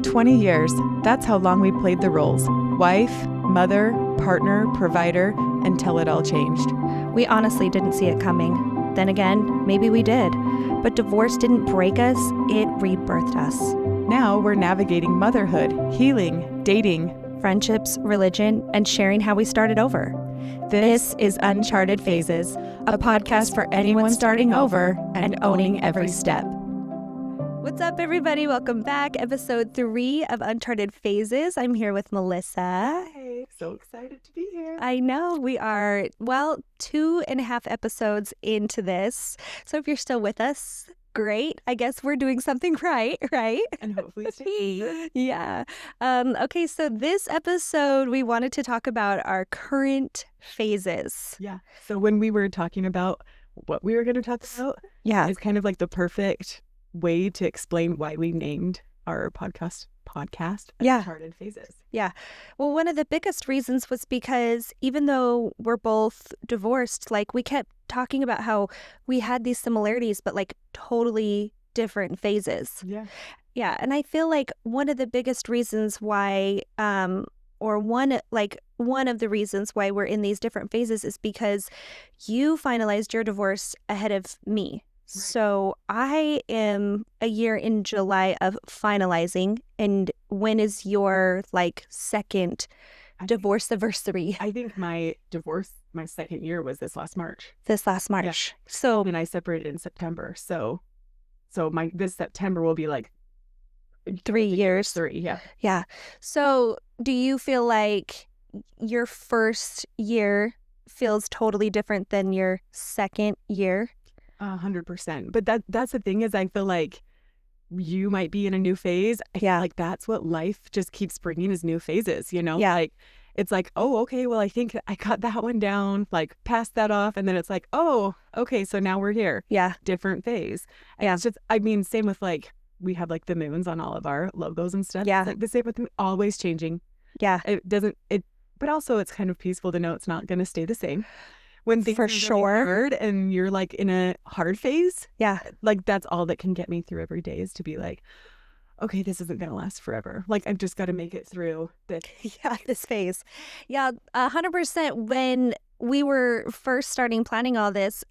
20 years, that's how long we played the roles. Wife, mother, partner, provider, until it all changed. We honestly didn't see it coming. Then again, maybe we did. But divorce didn't break us, it rebirthed us. Now we're navigating motherhood, healing, dating, Friendships, religion, and sharing how we started over. This is Uncharted Phases, a podcast for anyone starting over and owning every step. What's up, everybody? Welcome back. Episode 3 of Uncharted Phases. I'm here with Melissa. Hey, so excited to be here. I know we are, 2.5 episodes into this. So if you're still with us, great. I guess we're doing something right? And hopefully stay. Yeah. Okay, so this episode, we wanted to talk about our current phases. Yeah. So when we were talking about what we were going to talk about, it's kind of like the perfect way to explain why we named our podcast Uncharted Phases. Yeah. Well, one of the biggest reasons was because even though we're both divorced, we kept talking about how we had these similarities, but totally different phases. Yeah. Yeah. And I feel like one of the biggest reasons why, one of the reasons why we're in these different phases is because you finalized your divorce ahead of me. Right. So I am a year in July of finalizing. And when is your second divorce anniversary? I think my second year was this last March. Yeah. So and I separated in September. So this September will be 3 years. 3, yeah. Yeah. So do you feel like your first year feels totally different than your second year? 100%. But that's the thing is I feel like you might be in a new phase. I feel like that's what life just keeps bringing is new phases, you know? Yeah. It's oh, okay, well, I think I got that one down, passed that off. And then it's oh, okay, so now we're here. Yeah. Different phase. And it's just, same with we have the moons on all of our logos and stuff. Yeah. It's the same with them, always changing. Yeah. But also it's kind of peaceful to know it's not going to stay the same. When things for are sure really hard and you're in a hard phase, that's all that can get me through every day is to be okay, this isn't gonna last forever. I've just got to make it through this. Yeah, this phase. Yeah, 100%. When we were first starting planning all this,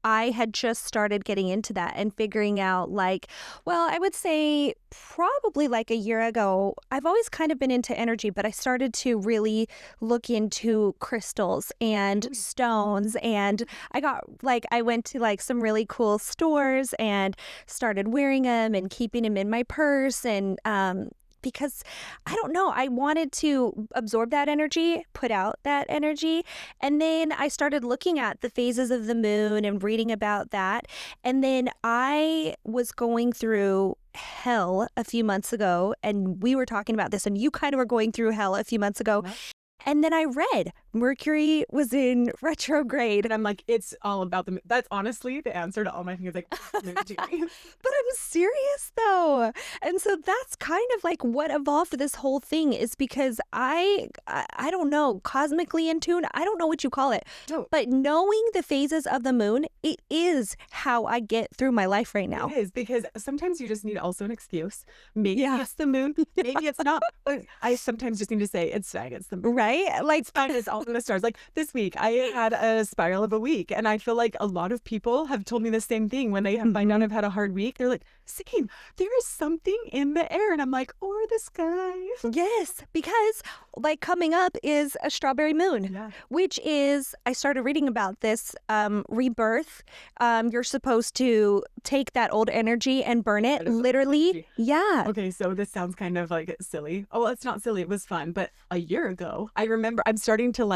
I had just started getting into that and figuring out I would say probably a year ago, I've always kind of been into energy, but I started to really look into crystals and stones. And I went to some really cool stores and started wearing them and keeping them in my purse. And, because I don't know, I wanted to absorb that energy, put out that energy. And then I started looking at the phases of the moon and reading about that. And then I was going through hell a few months ago, and we were talking about this, and you kind of were going through hell a few months ago. And then I read Mercury was in retrograde. And I'm it's all about the moon. That's honestly the answer to all my things. But I'm serious though. And so that's kind of what evolved this whole thing is because I don't know, cosmically in tune. I don't know what you call it. No. But knowing the phases of the moon, it is how I get through my life right now. It is, because sometimes you just need also an excuse. Maybe it's the moon. Maybe it's not. I sometimes just need to say it's fine. It's the moon. Right? It's all in the stars. This week, I had a spiral of a week. And I feel a lot of people have told me the same thing. When they find out I've had a hard week, they're same, there is something in the air. And I'm or the sky. Yes, because coming up is a strawberry moon, which is, I started reading about this, rebirth. You're supposed to take that old energy and burn it, literally. Yeah. Okay, so this sounds kind of silly. Oh, well, it's not silly. It was fun. But a year ago, I remember, I'm starting to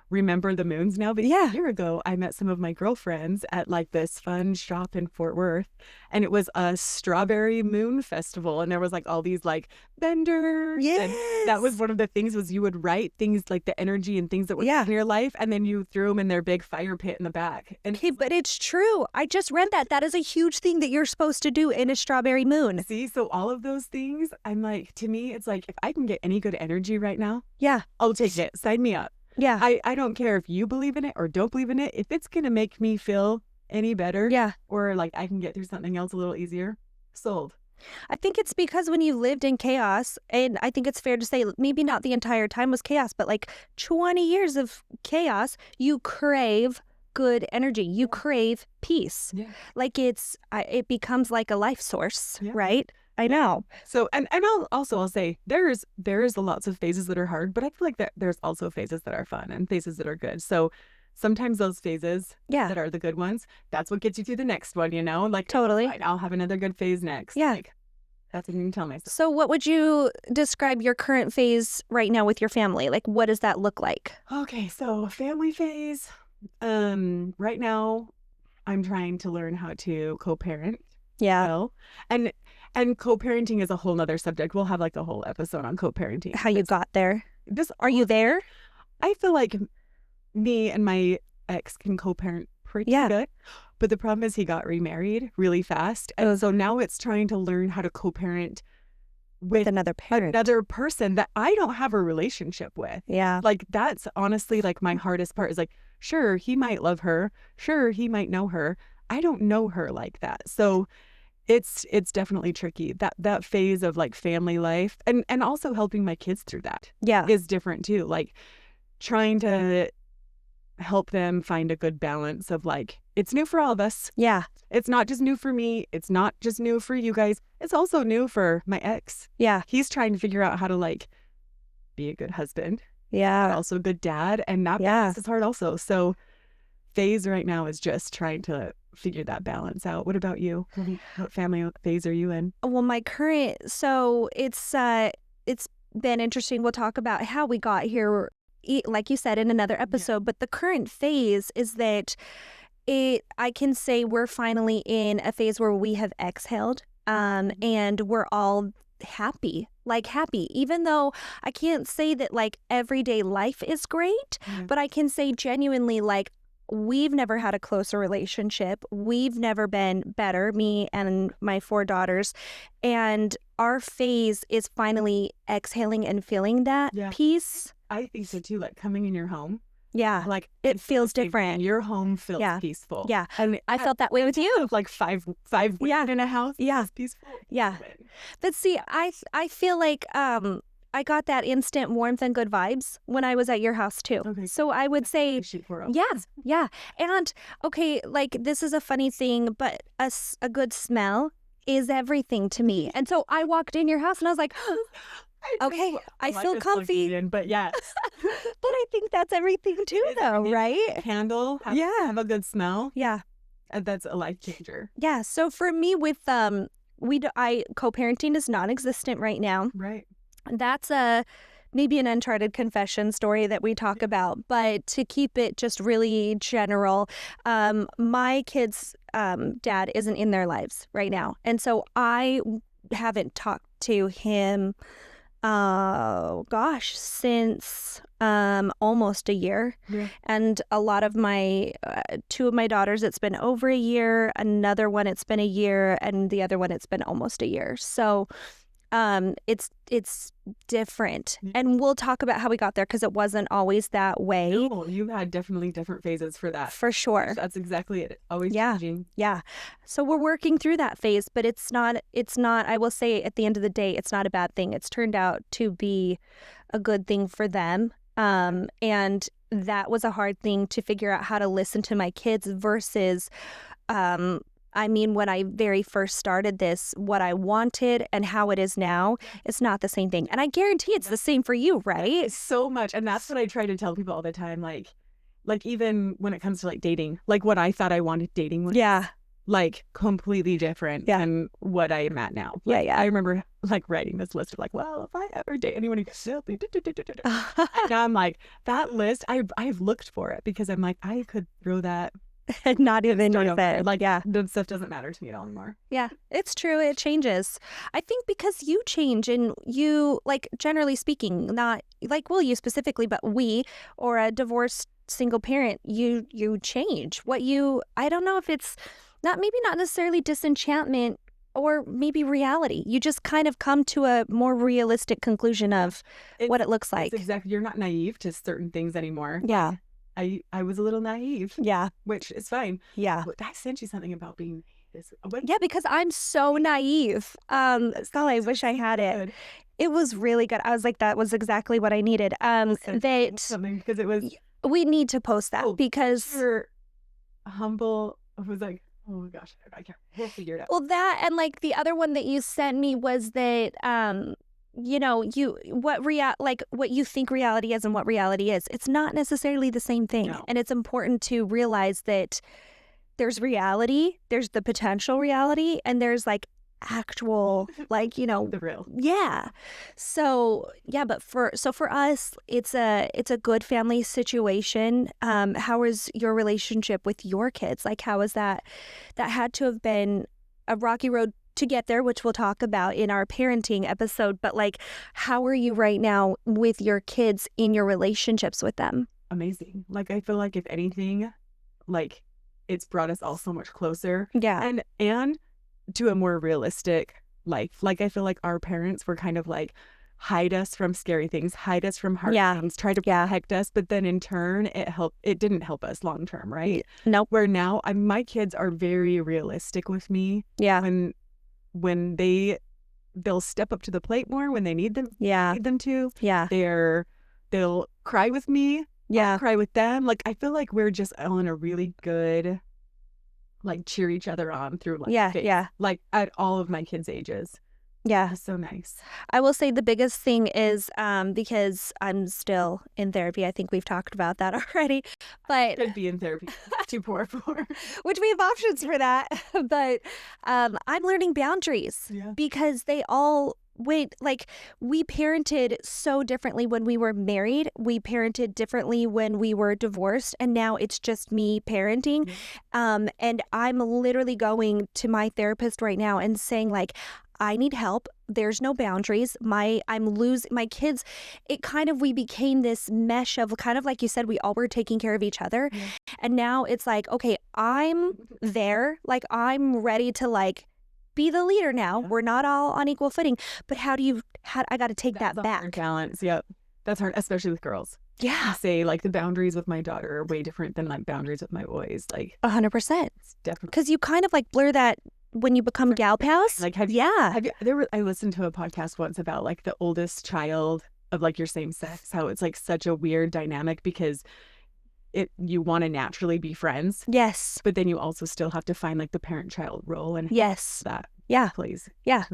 remember the moons now, but a year ago I met some of my girlfriends at this fun shop in Fort Worth, and it was a strawberry moon festival, and there was all these vendors. Yes. And that was one of the things was you would write things the energy and things that were in your life, and then you threw them in their big fire pit in the back. And okay, but it's true. I just read that is a huge thing that you're supposed to do in a strawberry moon. See, so all of those things, I'm to me it's if I can get any good energy right now, I'll take it. Sign me up. Yeah. I don't care if you believe in it or don't believe in it. If it's going to make me feel any better, or I can get through something else a little easier, sold. I think it's because when you lived in chaos, and I think it's fair to say maybe not the entire time was chaos, but like 20 years of chaos, you crave good energy. You crave peace. Yeah. Like it becomes like a life source, Yeah. right? I know. So, and I'll say there's lots of phases that are hard, but I feel like that there's also phases that are fun and phases that are good. So sometimes those phases Yeah, that are the good ones, that's what gets you through the next one, you know? Like, totally. fine, I'll have another good phase next. Yeah. Like, that's what you can tell myself. So what would you describe your current phase right now with your family? Like, what does that look like? Okay, so family phase. Right now I'm trying to learn how to co-parent. Yeah. Well, and co-parenting is a whole nother subject. We'll have like a whole episode on co-parenting. How you got there? This Are you there? I feel like me and my ex can co-parent pretty good. But the problem is he got remarried really fast. And so now it's trying to learn how to co-parent with another parent, another person that I don't have a relationship with. Yeah. Like that's honestly like my hardest part is like, sure, he might love her. Sure, he might know her. I don't know her like that. So it's definitely tricky. That phase of like family life and also helping my kids through that is different too. Like trying to help them find a good balance of like, it's new for all of us. Yeah. It's not just new for me. It's not just new for you guys. It's also new for my ex. Yeah. He's trying to figure out how to like be a good husband. Yeah. But also a good dad. And that balance is hard also. So phase right now is just trying to figure that balance out. What about you? What family phase are you in? Well, my current, so it's been interesting. We'll talk about how we got here, like you said, in another episode. But the current phase is that I can say we're finally in a phase where we have exhaled, and we're all happy, even though I can't say that like everyday life is great, but I can say genuinely like we've never had a closer relationship. We've never been better, me and my 4 daughters. And our phase is finally exhaling and feeling that peace. I think so too. Like coming in your home. Yeah. Like it feels different. Your home feels peaceful. Yeah. And I felt that way with you. Like five women in a house. Yeah. Peaceful. Yeah. But see, I feel like I got that instant warmth and good vibes when I was at your house too. Okay. So I would say, yeah. And okay, like this is a funny thing, but a good smell is everything to me. And so I walked in your house and I was like, okay, I feel comfy. But yeah. But I think that's everything too, though, right? Candle. Have a good smell. Yeah. That's a life changer. Yeah. So for me, with co-parenting is non-existent right now. Right. That's maybe an uncharted confession story that we talk about, but to keep it just really general, my kids' dad isn't in their lives right now, and so I haven't talked to him. Since almost a year. Yeah. And a lot of my 2 of my daughters, it's been over a year. Another one, it's been a year, and the other one, it's been almost a year. So it's different. And we'll talk about how we got there because it wasn't always that way. No, you had definitely different phases for that. For sure. That's exactly it. Always changing. Yeah. So we're working through that phase, but it's not, I will say at the end of the day, it's not a bad thing. It's turned out to be a good thing for them. And that was a hard thing to figure out how to listen to my kids versus, when I very first started this, what I wanted and how it is now, it's not the same thing. And I guarantee it's the same for you, right? So much. And that's what I try to tell people all the time. Like even when it comes to like dating, like what I thought I wanted dating was like completely different than what I am at now. Like, I remember like writing this list of like, well, if I ever date anyone who gets and I'm like, that list, I've looked for it because I'm like, I could throw that. Not even with it. Like, the stuff doesn't matter to me at all anymore. Yeah, it's true. It changes. I think because you change and you, like, generally speaking, not like, well, you specifically, but we, or a divorced single parent, you change. I don't know if it's maybe not necessarily disenchantment or maybe reality. You just kind of come to a more realistic conclusion of what it looks like. Exactly. You're not naive to certain things anymore. Yeah. I was a little naive. Yeah. Which is fine. Yeah. But I sent you something about being Yeah, because I'm so naive. I wish I had it. Good. It was really good. I was like, that was exactly what I needed. That Something because it was we need to post that because your humble. I was like, oh my gosh, I can't. We'll figure it out. well, that and like the other one that you sent me was that you know, what you think reality is and what reality is. It's not necessarily the same thing, No. and it's important to realize that there's reality, there's the potential reality, and there's like actual, like, you know, The real. yeah. So yeah, but for us, it's a good family situation. How is your relationship with your kids? Like, how is that? That had to have been a rocky road to get there, which we'll talk about in our parenting episode. But like, how are you right now with your kids in your relationships with them? Amazing. Like, I feel like if anything, like, it's brought us all so much closer. Yeah. And to a more realistic life. Like, I feel like our parents were kind of like, hide us from scary things, hide us from hard things, try to protect us. But then in turn, it didn't help us long term, right? Nope. Where now my kids are very realistic with me. Yeah. When they'll step up to the plate more when they need them. Yeah. Need them to. Yeah. They'll cry with me. Yeah. I'll cry with them. Like, I feel like we're just all in a really good, like, cheer each other on through life. Yeah. Like, at all of my kids' ages. Yeah. That's so nice. I will say the biggest thing is because I'm still in therapy. I think we've talked about that already. But could be in therapy. Too poor for. Which we have options for that. But I'm learning boundaries because they all like we parented so differently when we were married. We parented differently when we were divorced, and now it's just me parenting. And I'm literally going to my therapist right now and saying, like, I need help. There's no boundaries. I'm losing my kids. We became this mesh of kind of like you said, we all were taking care of each other. And now it's like, okay, I'm there. Like, I'm ready to like be the leader now. We're not all on equal footing. But how I got to take that back. Balance. Yep. That's hard, especially with girls. Yeah. I say, like, the boundaries with my daughter are way different than like boundaries with my boys. Like 100%. Definitely. Because you kind of like blur that when you become gal pals. Like, I listened to a podcast once about like the oldest child of like your same sex, how it's like such a weird dynamic because you want to naturally be friends. Yes. But then you also still have to find like the parent-child role and that plays. Yeah.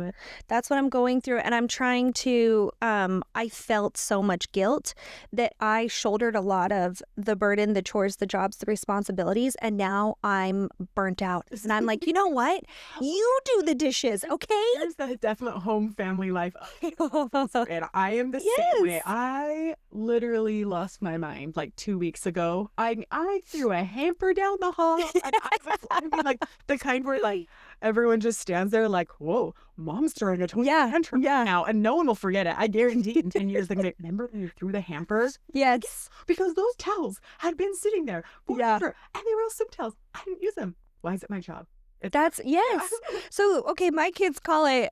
That's what I'm going through. And I'm trying to, I felt so much guilt that I shouldered a lot of the burden, the chores, the jobs, the responsibilities. And now I'm burnt out. And I'm like, you know what? You do the dishes, okay? There's that definite home family life. And I am the same way. I literally lost my mind like 2 weeks ago. I threw a hamper down the hall. And I mean, like the kind where like everyone just stands there like, whoa, mom's throwing a tantrum now. And no one will forget it. I guarantee in 10 years, they're going to remember when you threw the hamper? Yes. Because those towels had been sitting there forever. And they were all soup towels. I didn't use them. Why is it my job? Yes. So, okay, my kids call it,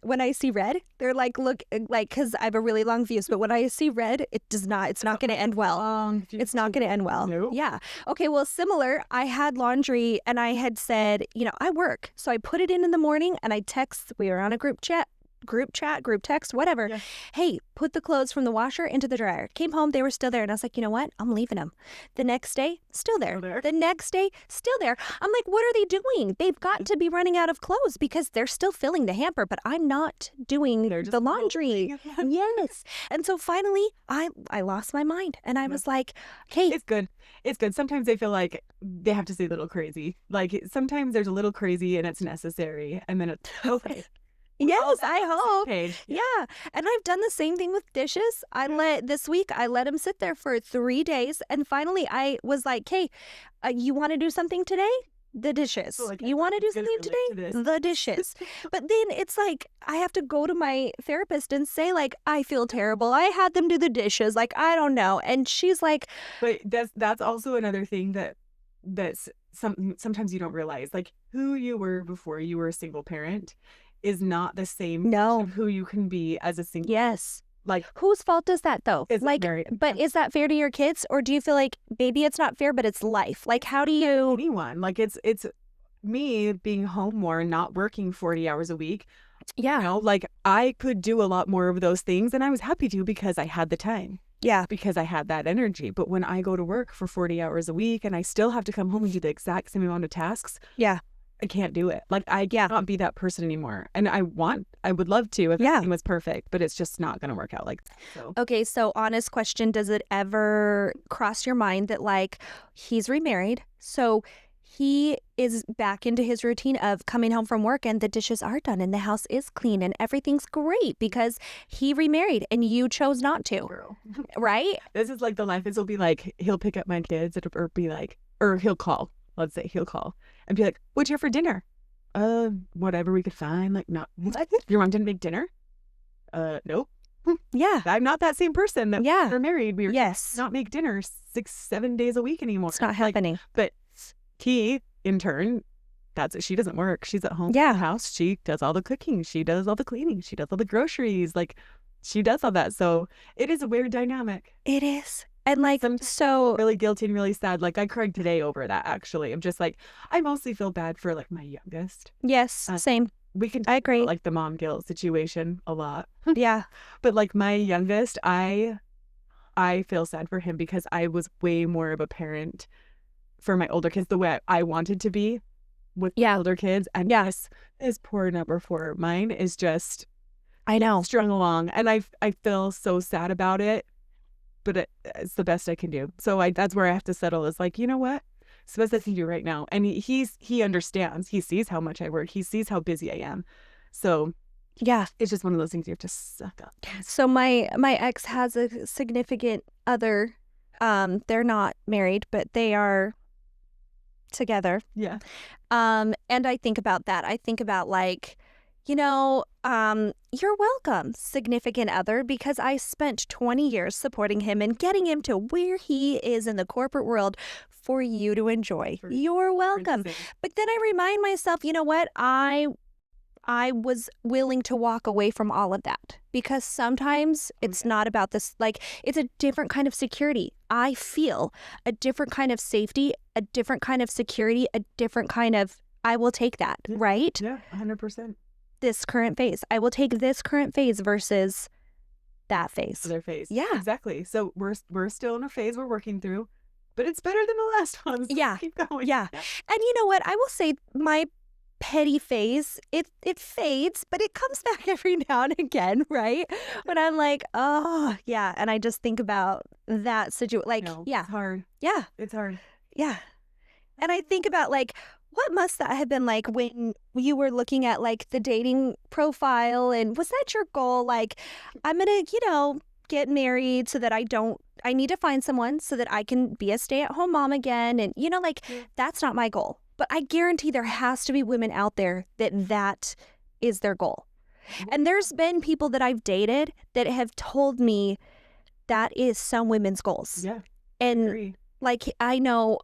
when I see red, they're like, look, like, because I have a really long fuse, but when I see red, it's not going to end well. It's not going to end well. Nope. Yeah. Okay, well, similar, I had laundry and I had said, I work. So I put it in the morning and I text, we were on a group text, whatever. Yeah. Hey, put the clothes from the washer into the dryer. Came home, they were still there. And I was like, you know what? I'm leaving them. The next day, still there. The next day, still there. I'm like, what are they doing? They've got to be running out of clothes because they're still filling the hamper, but I'm not doing the laundry. Yes. And so finally, I lost my mind. And I was like, hey. It's good. It's good. Sometimes they feel like they have to say a little crazy. Like sometimes there's a little crazy and it's necessary. And then it's okay. Yes, I hope. Yeah. And I've done the same thing with dishes. This week, I let them sit there for 3 days. And finally, I was like, hey, you want to do something today? The dishes. You want to do something today? The dishes. But then it's like, I have to go to my therapist and say, like, I feel terrible. I had them do the dishes. Like, I don't know. And she's like. But that's also another thing that's sometimes you don't realize. Like, who you were before you were a single parent is not the same of who you can be as a single. Yes. Like, whose fault is that though? But is that fair to your kids, or do you feel like maybe it's not fair, but it's life? Like, how do you? Anyone. Like, me being home more and not working 40 hours a week, Yeah. like I could do a lot more of those things and I was happy to because I had the time. Yeah. Because I had that energy. But when I go to work for 40 hours a week and I still have to come home and do the exact same amount of tasks, Yeah. I can't do it. Like I Yeah. cannot be that person anymore. And I would love to if everything was perfect, but it's just not going to work out like that. So. Okay, so honest question, does it ever cross your mind that like he's remarried, so he is back into his routine of coming home from work and the dishes are done and the house is clean and everything's great because he remarried and you chose not to, Girl. right? This is like the life is will be like he'll pick up my kids or be like, or he'll call. Let's say he'll call and be like, "What'd you have for dinner?" Whatever we could find. Like, not what? Your mom didn't make dinner? Nope. Yeah. I'm not that same person that we're married. We not make dinner 6-7 days a week anymore. It's not happening. But he, in turn, she doesn't work. She's at home in the house. She does all the cooking. She does all the cleaning. She does all the groceries. Like, she does all that. So it is a weird dynamic. It is. And like, so really guilty and really sad. Like I cried today over that, actually. I'm just like, I mostly feel bad for like my youngest. Yes, same. I agree. Like the mom guilt situation a lot. Yeah. But like my youngest, I feel sad for him because I was way more of a parent for my older kids the way I wanted to be with older kids. And yes, this poor number 4, mine is just, I know, strung along. And I feel so sad about it. But it's the best I can do. So that's where I have to settle is like, you know what? It's the best I can do right now. And he understands. He sees how much I work. He sees how busy I am. So yeah, it's just one of those things you have to suck up. So my ex has a significant other. They're not married, but they are together. Yeah. And I think about that. I think about like, you're welcome, significant other, because I spent 20 years supporting him and getting him to where he is in the corporate world for you to enjoy. You're welcome. But then I remind myself, you know what? I was willing to walk away from all of that because sometimes it's not about this. Like, it's a different kind of security. I feel a different kind of safety, a different kind of security, a different kind of, I will take that, right? Yeah, 100%. This current phase. I will take this current phase versus that phase. Their phase. Yeah. Exactly. So we're still in a phase we're working through, but it's better than the last one. So yeah. Keep going. Yeah. And you know what? I will say my petty phase, it fades, but it comes back every now and again, right? When I'm like, oh, yeah. And I just think about that situation. Like, yeah. It's hard. Yeah. It's hard. Yeah. And I think about like, what must that have been like when you were looking at like the dating profile, and was that your goal? Like, I'm going to, get married so that I need to find someone so that I can be a stay-at-home mom again. And, that's not my goal. But I guarantee there has to be women out there that is their goal. And there's been people that I've dated that have told me that is some women's goals. Yeah. And like, I know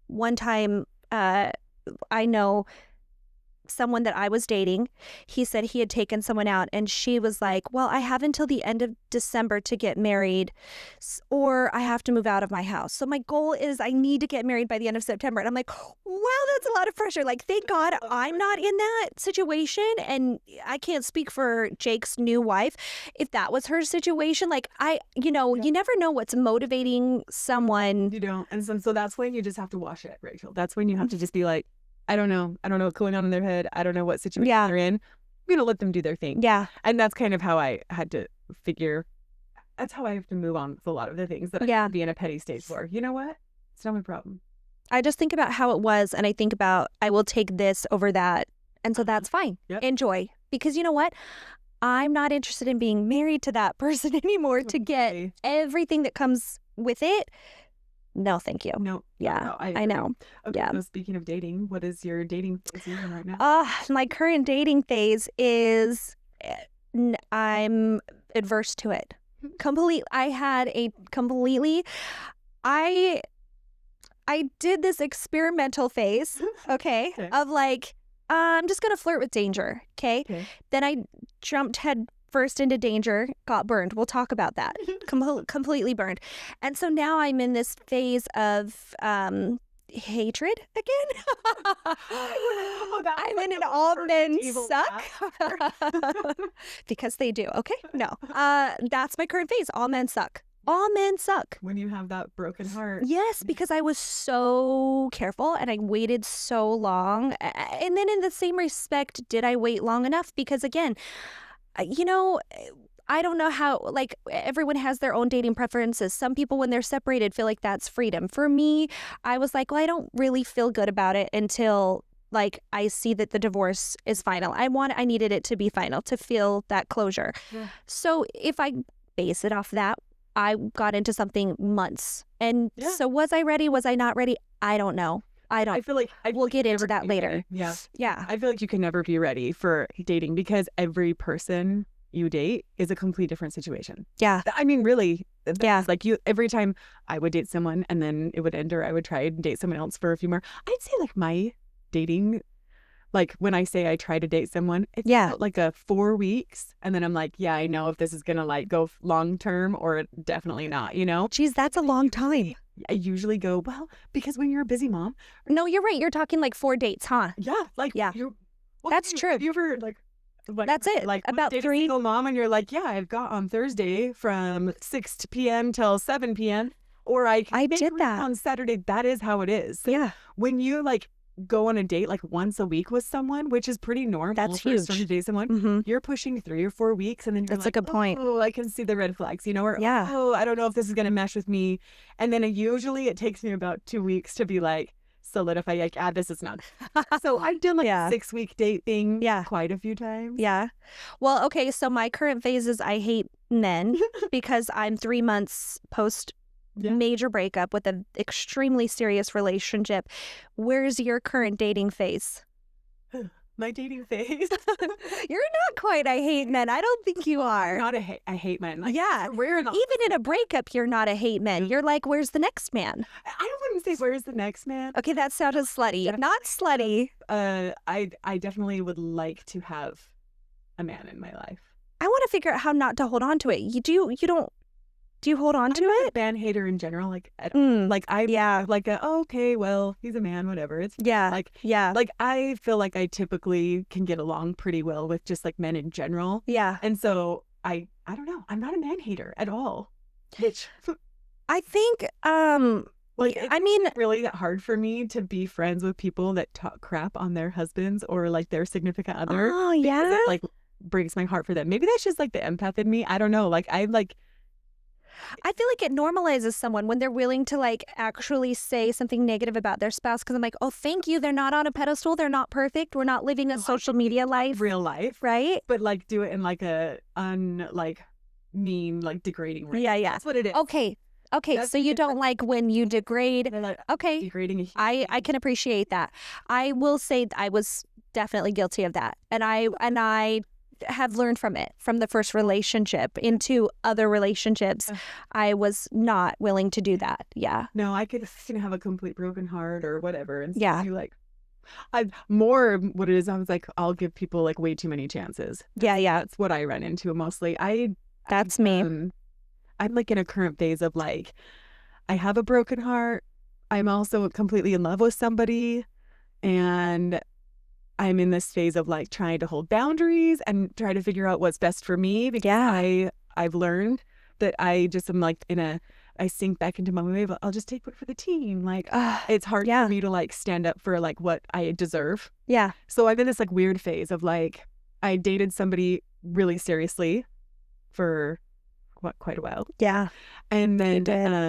one time, I know someone that I was dating, he said he had taken someone out and she was like, well, I have until the end of December to get married or I have to move out of my house. So my goal is I need to get married by the end of September. And I'm like, wow, that's a lot of pressure. Like, thank God I'm not in that situation. And I can't speak for Jake's new wife. If that was her situation, like you never know what's motivating someone. You don't. And so that's when you just have to wash it, Raechal. That's when you have to just be like, I don't know what's going on in their head. I don't know what situation they're in. I'm going to let them do their thing. Yeah. And that's kind of how I had to figure. That's how I have to move on with a lot of the things that I can be in a petty state for. You know what? It's not my problem. I just think about how it was and I think about I will take this over that. And so that's fine. Yep. Enjoy. Because you know what? I'm not interested in being married to that person anymore to get everything that comes with it. No, thank you. No. Yeah, no, I know. Okay, yeah. So speaking of dating, what is your dating phase even right now? My current dating phase is I'm adverse to it. I did this experimental phase, okay. Of like, I'm just going to flirt with danger, okay? Then I jumped head first into danger, got burned. We'll talk about that. Completely burned. And so now I'm in this phase of hatred again. Oh, that was I'm like in an the all first men evil suck laugh. because they do. Okay, no, that's my current phase. All men suck. All men suck. When you have that broken heart. Yes, because I was so careful and I waited so long. And then, in the same respect, did I wait long enough? Because again, you know, I don't know how, like, everyone has their own dating preferences. Some people, when they're separated, feel like that's freedom. For me, I was like, well, I don't really feel good about it until, like, I see that the divorce is final. I needed it to be final to feel that closure. Yeah. So if I base it off that, I got into something months. And Yeah. so was I ready? Was I not ready? I don't know. I feel like We'll get you into never that can be later. ready. Yeah. Yeah. I feel like you can never be ready for dating because every person you date is a completely different situation. Yeah. I mean, really, Yeah. like every time I would date someone and then it would end, or I would try and date someone else for a few more. I'd say like my dating, like when I say I try to date someone, it's about like a 4 weeks, and then I'm like, yeah, I know if this is gonna like go long term or definitely not, you know? Geez, that's a long time. I usually go, well, because when you're a busy mom. No, you're right. You're talking like 4 dates, huh? Yeah, like Yeah. Well, That's true. Have you ever like That's it. Like About date 3. a single mom, and you're like, yeah, I've got on Thursday from 6 p.m. till 7 p.m. Or I did that on Saturday. That is how it is. So yeah. when you like go on a date like once a week with someone, which is pretty normal. That's for huge. to date someone. Mm-hmm. You're pushing 3 or 4 weeks, and then you're That's like, a good point. Oh, I can see the red flags, you know, or Yeah. oh, I don't know if this is gonna mesh with me. And then usually it takes me about 2 weeks to be like solidify, like, this is not. So I've done like a 6-week date thing quite a few times. Yeah. Well, okay, so my current phase is I hate men because I'm 3 months post major breakup with an extremely serious relationship. Where's your current dating phase? My dating phase. You're not quite I hate men. I don't think you are. Not I hate men. Like, yeah. Even in a breakup, you're not a hate men. You're like, where's the next man? I wouldn't say where's the next man. Okay, that sounded slutty. Not slutty. I definitely would like to have a man in my life. I want to figure out how not to hold on to it. Do you hold on to it? I'm a man hater in general. Like, like okay, well, he's a man, whatever. It's like I feel like I typically can get along pretty well with just like men in general. Yeah. And so I don't know. I'm not a man hater at all. Which I think like I mean, it's really that hard for me to be friends with people that talk crap on their husbands or like their significant other. Oh yeah. It like breaks my heart for them. Maybe that's just like the empath in me. I don't know. Like I feel like it normalizes someone when they're willing to like actually say something negative about their spouse, because I'm like, oh, thank you. They're not on a pedestal. They're not perfect. We're not living a social media life. Real life. Right? But like do it in like a mean, like degrading way. Yeah. That's what it is. Okay. So you don't like when you degrade. Like, okay. Degrading. I can appreciate that. I will say I was definitely guilty of that. And I have learned from it, from the first relationship into other relationships. I was not willing to do that. Yeah. No, I could have a complete broken heart or whatever. And yeah. Like, what it is, I was like, I'll give people like way too many chances. Yeah. That's what I run into mostly. That's me. I'm like in a current phase of like, I have a broken heart. I'm also completely in love with somebody. And I'm in this phase of like trying to hold boundaries and try to figure out what's best for me, because I've learned that I just am like I sink back into my wave. I'll just take one for the team. Like it's hard for me to like stand up for like what I deserve. Yeah. So I'm in this like weird phase of like I dated somebody really seriously for quite a while. Yeah. And then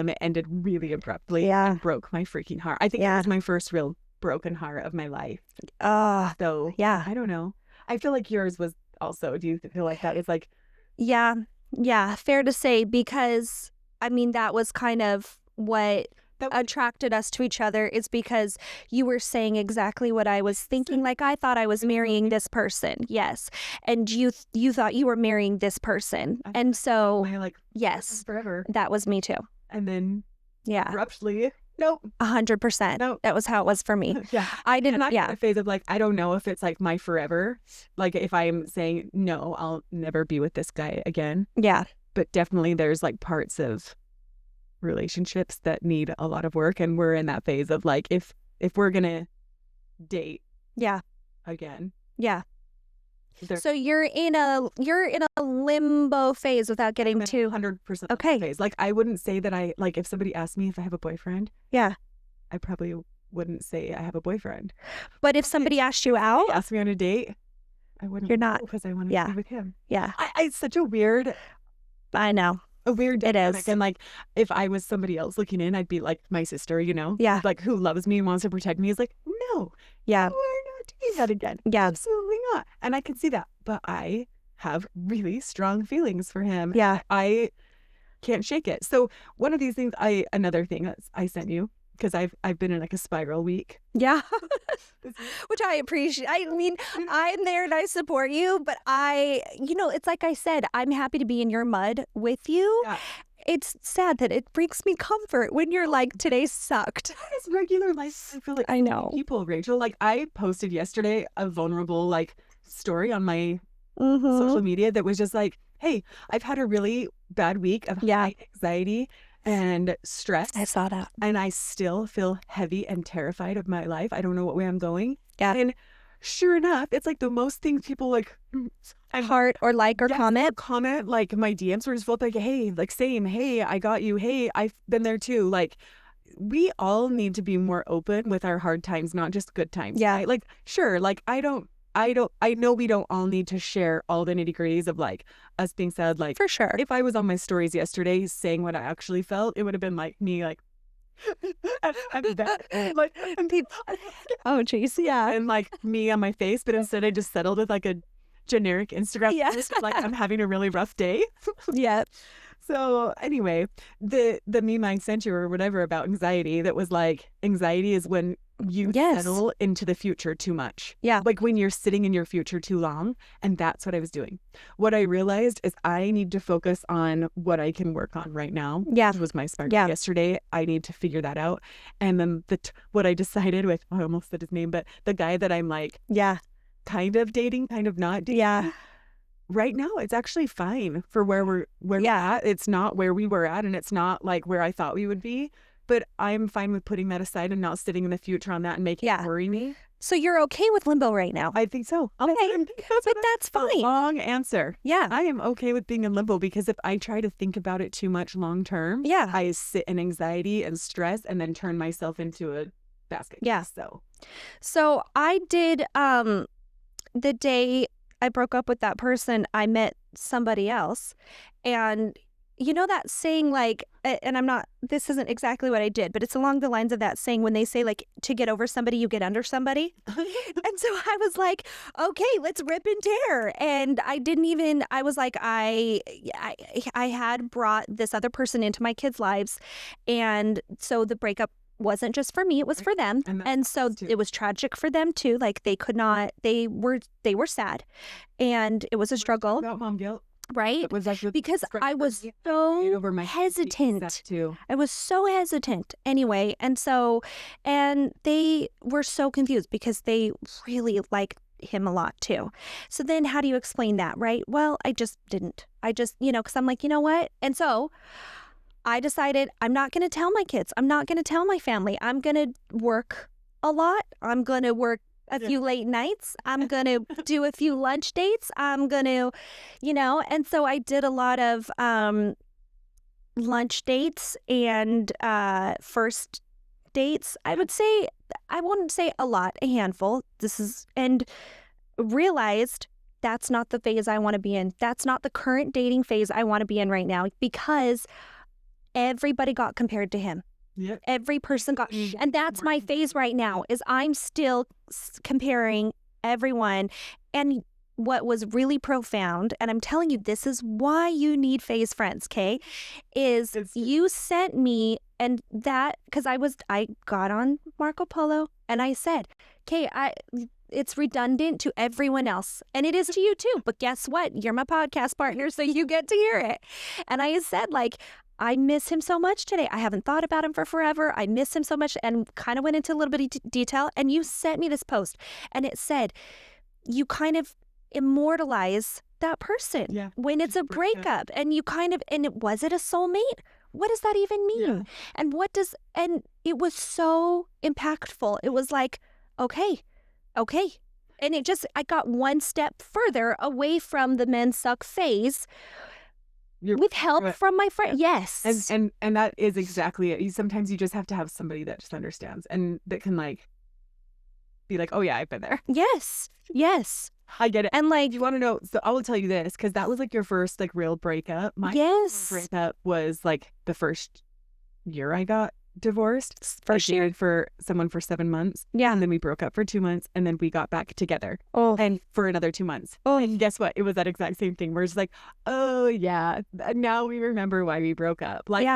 it ended really abruptly. Yeah. And broke my freaking heart. I think it was my first real broken heart of my life. So yeah, I don't know. I feel like yours was also. Do you feel like that is like? Yeah, fair to say, because I mean that was kind of what attracted us to each other, is because you were saying exactly what I was thinking. Like, I thought I was marrying this person, yes, and you thought you were marrying this person, and so yes, forever. That was me too. And then abruptly. Nope. 100%. Nope. That was how it was for me. Yeah. I didn't. And I'm in a phase of like, I don't know if it's like my forever. Like if I'm saying, no, I'll never be with this guy again. Yeah. But definitely there's like parts of relationships that need a lot of work, and we're in that phase of like, if we're gonna date Yeah. again, Yeah. there So you're in a limbo phase without getting I'm in too 100% okay. phase. Like, I wouldn't say that I like, if somebody asked me if I have a boyfriend, Yeah. I probably wouldn't say I have a boyfriend. But if somebody asked you out, Asked me on a date, I wouldn't. you're not. Because I want to Yeah. be with him. Yeah. It's such a weird I know. dynamic. It is. And like, if I was somebody else looking in, I'd be like my sister, you know? Yeah. Like, who loves me and wants to protect me, is like, no. Yeah. We're not doing that again. Yeah. Absolutely not. And I can see that. But I have really strong feelings for him. Yeah. I can't shake it. So one of these things, another thing that I sent you, because I've been in like a spiral week. Yeah. Which I appreciate. I mean, I'm there and I support you, but it's like I said, I'm happy to be in your mud with you. Yeah. It's sad that it brings me comfort when you're like, today sucked. It's regular life. I feel like I know. people, Rachel. Like, I posted yesterday a vulnerable like story on my social media that was just like, hey, I've had a really bad week of high anxiety and stress. I saw that. And I still feel heavy and terrified of my life. I don't know what way I'm going. Yeah. And sure enough, it's like the most things people like heart or like or comment. Comment, like my DMs were just full of like, hey, like same, hey, I got you, hey, I've been there too. Like, we all need to be more open with our hard times, not just good times. Yeah. Right? Like, sure, like I know we don't all need to share all the nitty-gritties of like us being sad. Like, For sure. if I was on my stories yesterday saying what I actually felt, it would have been like me like I'm bad. Like, and people, oh jeez, yeah. and like me on my face, but instead I just settled with like a generic Instagram post of, like, I'm having a really rough day. Yeah. So anyway, the meme I sent you or whatever about anxiety, that was like, anxiety is when you settle into the future too much. Yeah. Like when you're sitting in your future too long. And that's what I was doing. What I realized is I need to focus on what I can work on right now. Yeah. Which was my spark yesterday. I need to figure that out. And then what I decided with, I almost said his name, but the guy that I'm like, kind of dating, kind of not dating. Yeah. Right now, it's actually fine for where we're at. It's not where we were at, and it's not like where I thought we would be. But I'm fine with putting that aside and not sitting in the future on that and making it worry me. So you're okay with limbo right now? I think so. Okay, but that's fine. Long answer. Yeah. I am okay with being in limbo, because if I try to think about it too much long term, I sit in anxiety and stress and then turn myself into a basket. Yeah. So I did the day I broke up with that person, I met somebody else. And you know that saying, like, and this isn't exactly what I did, but it's along the lines of that saying when they say, like, to get over somebody, you get under somebody. And so I was like, okay, let's rip and tear. And I was like, I had brought this other person into my kids' lives. And so the breakup wasn't just for me, it was for them. And so it was tragic for them too. Like, they could not, they were sad, and it was a struggle. About mom guilt. Right? It was like because I was so hesitant. I was so hesitant anyway. And they were so confused because they really liked him a lot too. So then how do you explain that, right? Well, I just didn't. Because I'm like, you know what? And so I decided I'm not going to tell my kids. I'm not going to tell my family. I'm going to work a lot. I'm going to work a few late nights. I'm going to do a few lunch dates. I'm going to, and so I did a lot of lunch dates and first dates. I wouldn't say a lot, a handful. And realized that's not the phase I want to be in. That's not the current dating phase I want to be in right now, because everybody got compared to him. Yep. Every person got, and that's my phase right now, is I'm still comparing everyone. And what was really profound, and I'm telling you, this is why you need phase friends, okay, is you sent me, and that, because I got on Marco Polo and I said, okay, it's redundant to everyone else, and it is to you too, but guess what? You're my podcast partner, so you get to hear it. And I said, like, I miss him so much today. I haven't thought about him for forever. I miss him so much, and kind of went into a little bit of detail. And you sent me this post, and it said, you kind of immortalize that person when it's a breakup. And you kind of, was it a soulmate? what does that even mean? Yeah. And it was so impactful. It was like, okay. And I got one step further away from the men suck phase with help from my friend. Yes. And that is exactly it. Sometimes you just have to have somebody that just understands and that can like be like, oh yeah, I've been there. Yes. I get it. And like, you want to know, so I will tell you this, because that was like your first like real breakup. My breakup was like the first year I got divorced. First I year dated for someone for 7 months. Yeah. And then we broke up for 2 months and then we got back together. Oh. And for another 2 months. Oh. And guess what? It was that exact same thing. We're just like, oh yeah, now we remember why we broke up. Like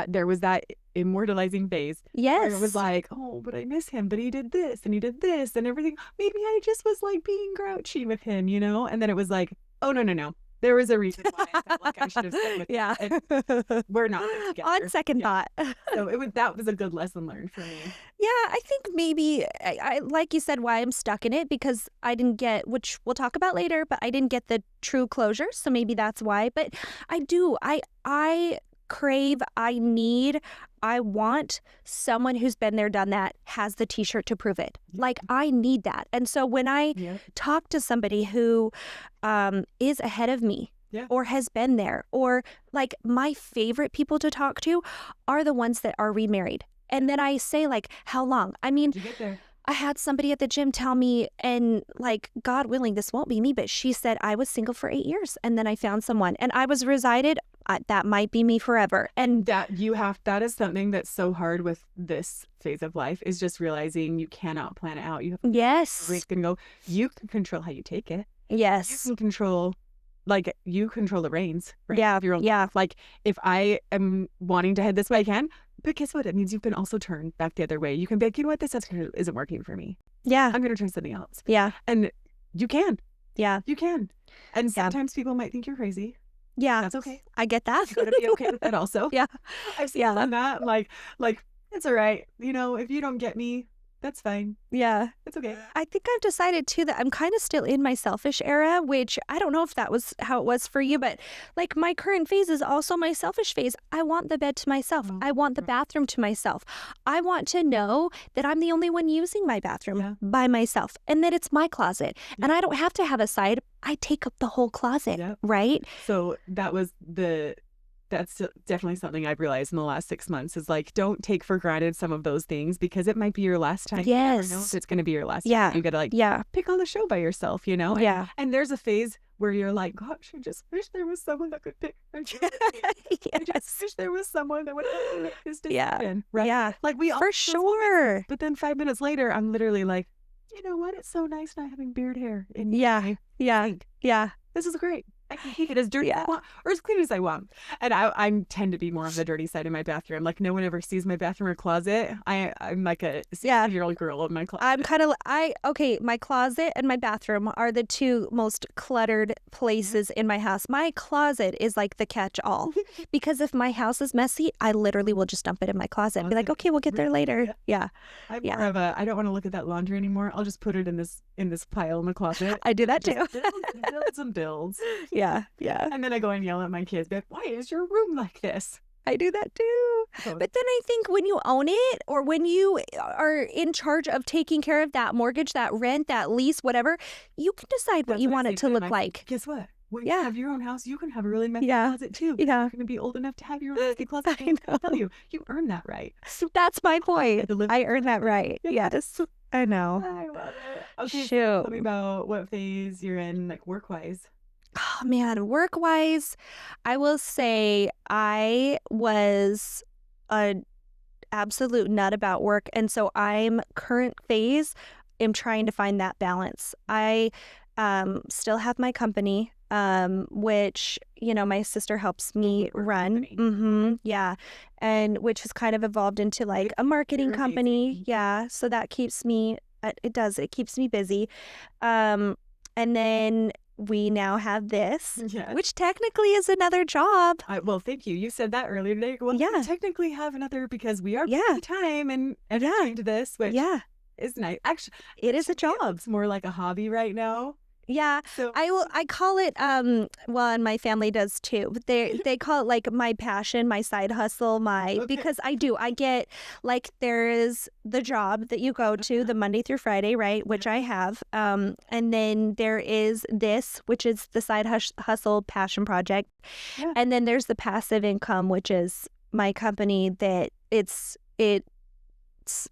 there was that immortalizing phase. Yes. Where it was like, oh, but I miss him, but he did this and he did this and everything. Maybe I just was like being grouchy with him, you know? And then it was like, oh no. There was a reason why I felt like I should have stayed with him. We're not together. On second thought. So that was a good lesson learned for me. Yeah, I think maybe I like you said why I'm stuck in it, because I didn't get, which we'll talk about later, but I didn't get the true closure. So maybe that's why. But I do. I crave, I want someone who's been there, done that, has the t-shirt to prove it. Like, I need that. And so when I talk to somebody who is ahead of me or has been there, or like my favorite people to talk to are the ones that are remarried. And then I say, like, how long? I mean, did you get there? I had somebody at the gym tell me, and like, God willing, this won't be me, but she said, I was single for 8 years and then I found someone and I was resided. That might be me forever. And that is something that's so hard with this phase of life, is just realizing you cannot plan it out. You have to go. You can control how you take it. Yes. You can control, like, you control the reins. Right? Yeah. Of your own life. Like, if I am wanting to head this way, I can. But guess what? It means you can also turn back the other way. You can be like, you know what? This isn't working for me. Yeah. I'm going to try something else. Yeah. And you can. Yeah. You can. And sometimes people might think you're crazy. Yeah. That's okay. I get that. You gotta be okay with that also. Yeah. I've seen that. Like, it's all right. You know, if you don't get me, that's fine. Yeah. It's okay. I think I've decided too that I'm kind of still in my selfish era, which I don't know if that was how it was for you, but like my current phase is also my selfish phase. I want the bed to myself. I want the bathroom to myself. I want to know that I'm the only one using my bathroom by myself and that it's my closet. And I don't have to have a side. I take up the whole closet, right? So that's definitely something I've realized in the last 6 months, is like, don't take for granted some of those things, because it might be your last time. You never know if it's going to be your last time. You got to pick on the show by yourself, you know? And there's a phase where you're like, gosh, I just wish there was someone that could pick. I just wish there was someone that would make this decision. Right? Yeah. Like, we all, for sure. But then 5 minutes later, I'm literally like, you know what? It's so nice not having beard hair. Yeah. This is great. I can keep it as dirty as I want, or as clean as I want. And I tend to be more of the dirty side in my bathroom. Like, no one ever sees my bathroom or closet. I'm like a 6-year-old girl in my closet. I'm kind of, my closet and my bathroom are the two most cluttered places in my house. My closet is like the catch-all, because if my house is messy, I literally will just dump it in my closet and be like, okay, we'll get there later. Yeah. I'm more of I don't want to look at that laundry anymore. I'll just put it in this pile in the closet. I do that too. Builds. Yeah. And then I go and yell at my kids, be like, why is your room like this? I do that too. But then I think when you own it, or when you are in charge of taking care of that mortgage, that rent, that lease, whatever, you can decide what you want it to look like. Guess what? When you have your own house, you can have a really messy closet too. Yeah. You're going to be old enough to have your own messy closet. I know. I tell you earn that right. That's my point. I earn that right. Yes. I know. I love it. Okay, shoot. Tell me about what phase you're in, like, work-wise. Oh, man, work-wise, I will say I was an absolute nut about work. And so I'm current phase, am trying to find that balance. I still have my company, which, you know, my sister helps me run. Yeah. And which has kind of evolved into like a marketing company. Yeah. So that keeps me, it keeps me busy. And then we now have this, which technically is another job. Well, thank you. You said that earlier today. Well, we technically have another, because we are time and into this, which is nice. Actually, it is a job. It's more like a hobby right now. Yeah. So I call it well, and my family does too, but they call it like my passion, my side hustle, my okay. because I get like there is the job that you go to the Monday through Friday, right, which I have. And then there is this, which is the side hustle passion project. Yeah. And then there's the passive income, which is my company that it's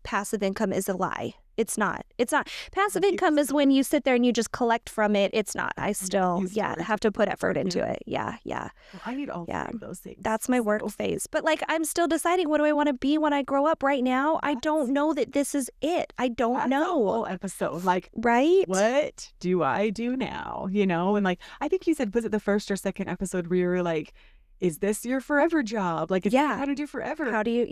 passive income is a lie. It's not. It's not. Passive income is when you sit there and you just collect from it. It's not. I still, have to put effort into it. Yeah. Well, I need all three of those things. That's my work phase. But like, I'm still deciding what do I want to be when I grow up. Right now, I don't know that this is it. I don't know. A whole episode, like, right? What do I do now? You know, and like, I think you said, was it the first or second episode where you were like, is this your forever job? Like, how to do forever? How do you,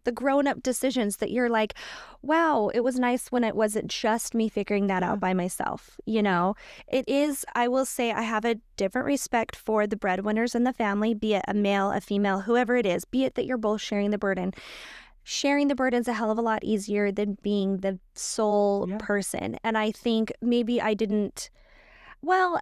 the grown-up decisions that you're like, wow, it was nice when it wasn't just me figuring that out by myself. You know, it is, I will say I have a different respect for the breadwinners in the family, be it a male, a female, whoever it is, be it that you're both sharing the burden. Sharing the burden's a hell of a lot easier than being the sole person. And I think maybe I didn't, well,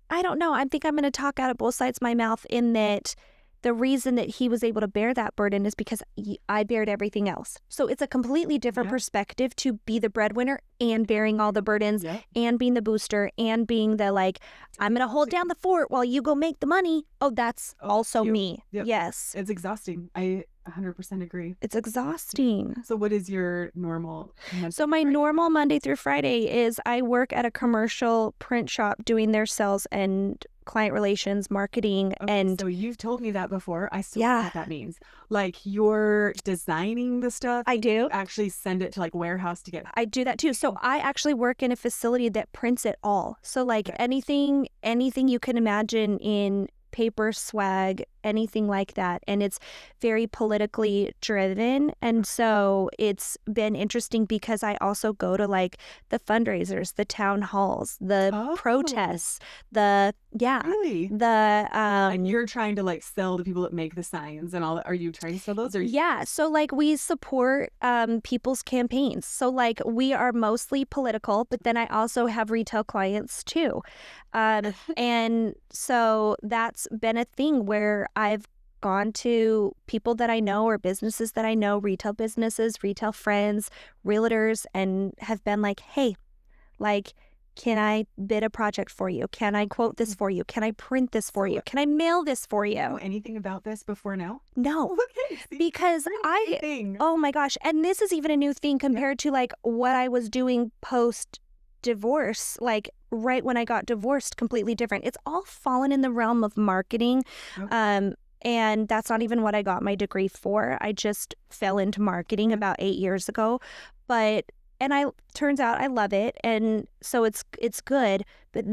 I don't know. I think I'm going to talk out of both sides of my mouth in that the reason that he was able to bear that burden is because I bared everything else. So it's a completely different perspective to be the breadwinner and bearing all the burdens and being the booster and being the like, I'm going to hold down the fort while you go make the money. Oh, that's also me. Yep. Yes. It's exhausting. I 100% agree. It's exhausting. So what is your normal? So my normal Monday through Friday is I work at a commercial print shop doing their sales and client relations, marketing. And so you've told me that before. I still know what that means. Like you're designing the stuff. I do. You actually send it to like warehouse to get. I do that too. So I actually work in a facility that prints it all. So like anything you can imagine in paper, swag, anything like that. And it's very politically driven. And so it's been interesting because I also go to like the fundraisers, the town halls, the protests, Really? the and you're trying to like sell the people that make the signs and all that. Are you trying to sell those? Or so like we support people's campaigns. So like we are mostly political, but then I also have retail clients too. And so that's been a thing where I've gone to people that I know or businesses that I know, retail businesses, retail friends, realtors, and have been like, hey, like, can I bid a project for you? Can I quote this for you? Can I print this for you? Can I mail this for you? Know anything about this before now? No, because oh my gosh. And this is even a new thing compared to like what I was doing post divorce, like right when I got divorced, completely different. It's all fallen in the realm of marketing. And that's not even what I got my degree for. I just fell into marketing about 8 years ago. Turns out I love it. And so it's good. But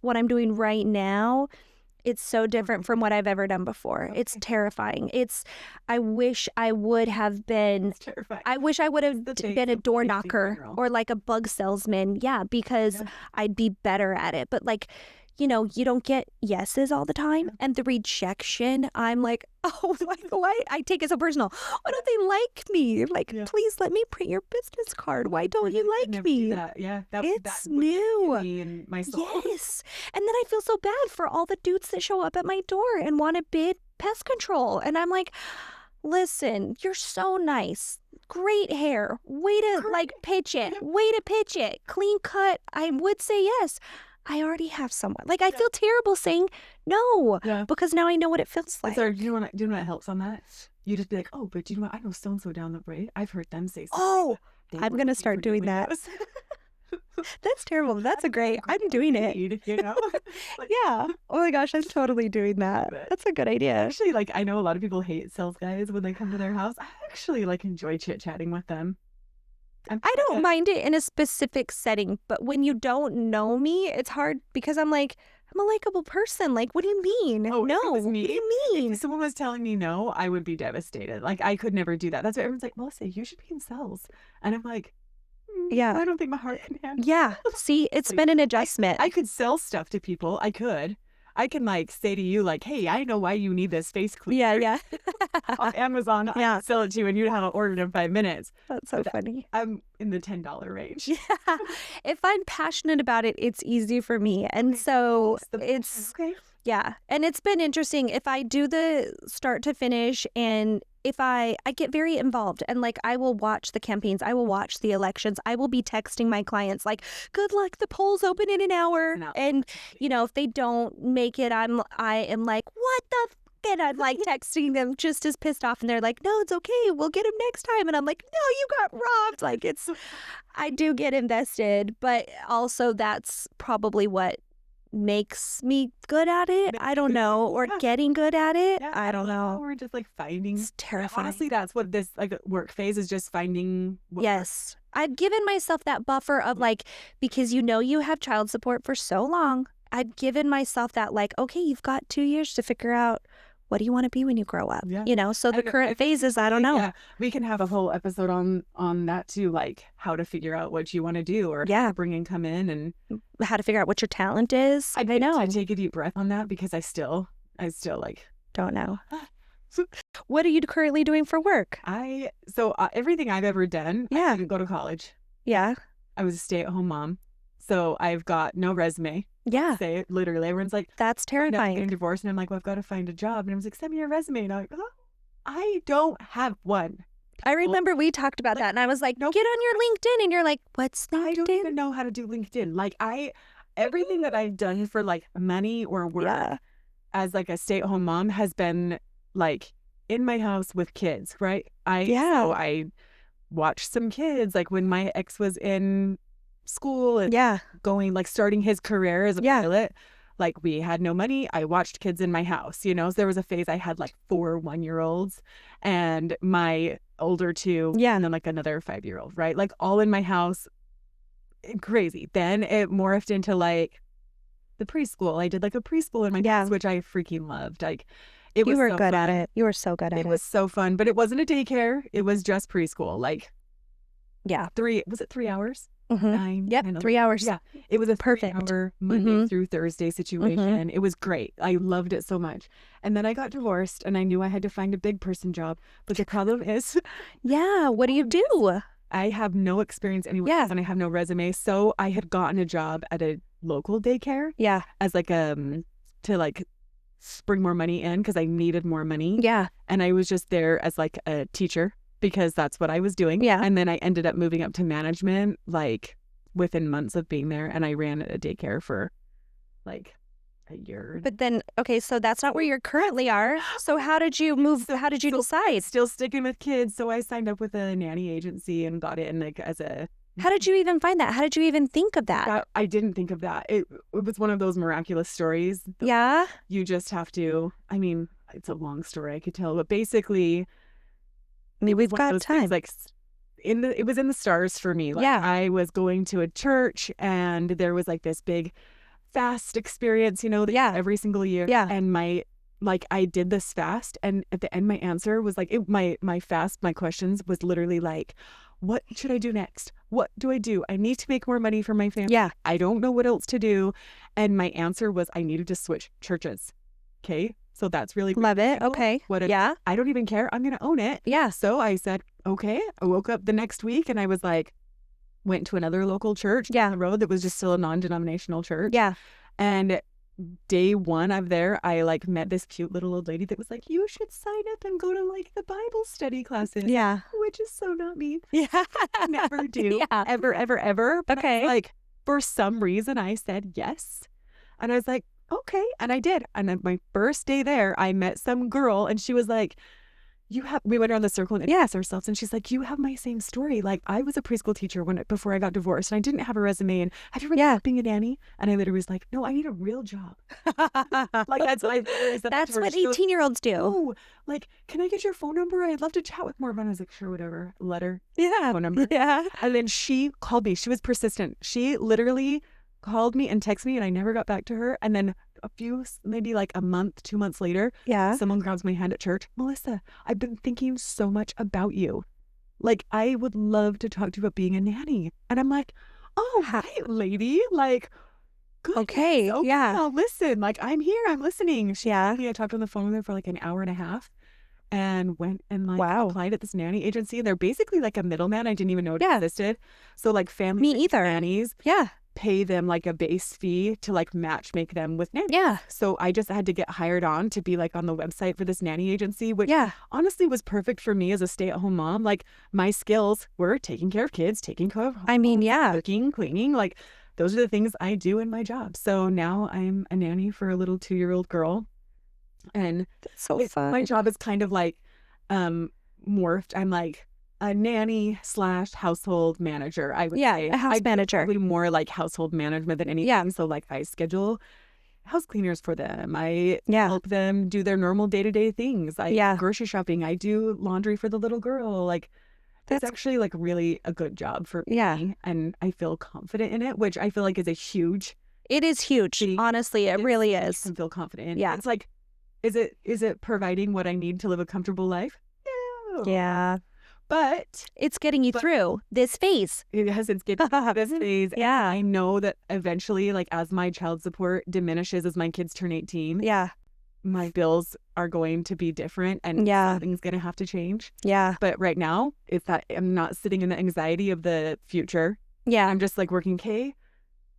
what I'm doing right now, it's so different from what I've ever done before. It's terrifying. I wish I would have been been a door knocker or like a bug salesman. Yeah, because I'd be better at it. But like, you know, you don't get yeses all the time. And the rejection, I'm like, oh, like, why? I take it so personal. Why don't they like me? Like, please let me print your business card. Why don't you like me? It's new. Me and my soul. Yes. And then I feel so bad for all the dudes that show up at my door and want to bid pest control. And I'm like, listen, you're so nice. Great hair. Way to like pitch it. Way to pitch it. Clean cut. I would say yes. I already have someone. Like, I feel terrible saying no because now I know what it feels like. So, do you know what helps on that? You just be like, oh, but do you know what? I know so-and-so down the way. I've heard them say something. Oh, I'm going to start doing that. That's terrible. That's I'm doing it. You know? Yeah. Oh my gosh, I'm totally doing that. That's a good idea. Actually, like, I know a lot of people hate sales guys when they come to their house. I actually, like, enjoy chit-chatting with them. I don't mind it in a specific setting, but when you don't know me, it's hard because I'm like, I'm a likable person. Like, what do you mean? Oh, no. What do you mean? If someone was telling me no, I would be devastated. Like, I could never do that. That's why everyone's like, Melissa, you should be in sales. And I'm like, I don't think my heart can handle it. Yeah. See, it's been an adjustment. I could sell stuff to people. I could. I can like say to you like, hey, I know why you need this face Yeah, cleaner yeah. on Amazon. I Yeah. can sell it to you and you'd have it ordered in 5 minutes. That's so But funny. I'm in the $10 range. Yeah. If I'm passionate about it, it's easy for me. And so it's, okay. yeah. And it's been interesting. If I do the start to finish and if I get very involved and like I will watch the campaigns, I will watch the elections, I will be texting my clients like, good luck, the polls open in an hour. No. And, you know, if they don't make it, I am like, what the and I'm like texting them just as pissed off and they're like, no, it's okay, we'll get them next time. And I'm like, no, you got robbed. Like I do get invested, but also that's probably what makes me good at it. I don't know. Or getting good at it. Yeah, I don't know. We're just like finding. It's terrifying. Honestly, that's what this like work phase is, just finding. Yes. I've given myself that buffer of like, because you know you have child support for so long, I've given myself that like, okay, you've got 2 years to figure out what do you want to be when you grow up? Yeah. You know, so the current phases, I don't know. Yeah, we can have a whole episode on that too, like how to figure out what you want to do or bring income in and how to figure out what your talent is. I know. I take a deep breath on that because I still like don't know. What are you currently doing for work? Everything I've ever done, I didn't go to college. Yeah. I was a stay-at-home mom. So I've got no resume. Yeah. Say it literally. Everyone's like, that's terrifying. I'm getting divorced. And I'm like, well, I've got to find a job. And I was like, send me your resume. And I'm like, oh, I don't have one. I remember we talked about that. And I was like, get on your LinkedIn. And you're like, what's LinkedIn? I don't even know how to do LinkedIn. Like everything that I've done for like money or work as like a stay-at-home mom has been like in my house with kids, right? So I watched some kids like when my ex was in school and going like starting his career as a pilot. Like we had no money. I watched kids in my house, you know. So there was a phase I had like 4 1-year-olds and my older 2 and then like another 5-year-old, right? Like all in my house. Crazy. Then it morphed into like the preschool. I did like a preschool in my house, which I freaking loved. Like it was you were so good fun. at it. You were so good at it. It was so fun, but it wasn't a daycare. It was just preschool. Like 3 hours? Mm-hmm. 9. Yep, 3 hours. Yeah, it was a perfect 3-hour Monday through Thursday situation. It was great. I loved it so much. And then I got divorced, and I knew I had to find a big person job. But the problem is, what do you do? I have no experience anywhere, and I have no resume. So I had gotten a job at a local daycare, as like to like bring more money in because I needed more money. And I was just there as like a teacher, because that's what I was doing. And then I ended up moving up to management like within months of being there. And I ran a daycare for like a year. But then, okay, so that's not where you currently are. So how did you move? How did you decide? Still sticking with kids. So I signed up with a nanny agency and got in like as a... How did you even find that? How did you even think of that? I didn't think of that. It was one of those miraculous stories. Yeah? You just have to... I mean, it's a long story I could tell. But basically... We've got time. Things, like it was in the stars for me. Like, I was going to a church and there was like this big fast experience, you know, every single year. And I did this fast, and at the end my answer was like my questions was literally like, what should I do next? What do? I need to make more money for my family. I don't know what else to do. And my answer was I needed to switch churches. Okay. So that's really love it. Okay. I don't even care. I'm going to own it. So I said, okay. I woke up the next week and I was like, went to another local church down the road that was just still a non-denominational church. And day one of there, I like met this cute little old lady that was like, you should sign up and go to like the Bible study classes. Which is so not me. I never do. Ever, ever, ever. But like for some reason I said yes. And I was like, okay. And I did. And then my first day there, I met some girl and she was like, we went around the circle and introduced ourselves. And she's like, you have my same story. Like I was a preschool teacher before I got divorced and I didn't have a resume. And have you ever thought of being a nanny? And I literally was like, no, I need a real job. Like that's what I said. That's what 18-year-olds do. Oh, like, can I get your phone number? I'd love to chat with more. And I was like, sure, whatever. Letter. Phone number. And then she called me. She was persistent. She literally called me and texted me and I never got back to her. And then maybe like a month, 2 months later, someone grabs my hand at church. Melissa, I've been thinking so much about you. Like, I would love to talk to you about being a nanny. And I'm like, oh, hi, lady. Like, Good. Okay. Yeah. I'll listen. Like, I'm here. I'm listening. Yeah. I talked on the phone with her for like an hour and a half and went and like Wow. applied at this nanny agency. They're basically like a middleman. I didn't even know it Yeah. existed. So like family Me either. nannies Yeah. pay them like a base fee to like match make them with nannies. Yeah. So I just had to get hired on to be like on the website for this nanny agency, which Yeah. honestly was perfect for me as a stay-at-home mom. Like my skills were taking care of kids, taking care of I mean, yeah. cooking, cleaning, like those are the things I do in my job. So now I'm a nanny for a little 2-year-old girl. And That's so fun. my job is kind of like morphed. I'm like a nanny / household manager, I would say. A house manager. Probably more like household management than anything. Yeah. So like I schedule house cleaners for them. I Yeah. help them do their normal day-to-day things. I Yeah. grocery shopping. I do laundry for the little girl. Like That's it's actually like really a good job for Yeah. me. And I feel confident in it, which I feel like is a huge It is huge. thing. Honestly, it really is. I feel confident in. Yeah. It's like, is it providing what I need to live a comfortable life? No. Yeah. But It's getting you through this phase. it has its getting this phase. And Yeah. I know that eventually, like as my child support diminishes as my kids turn 18, Yeah. my bills are going to be different and Yeah. something's going to have to change. Yeah. But right now, it's that I'm not sitting in the anxiety of the future. Yeah. I'm just like working, okay,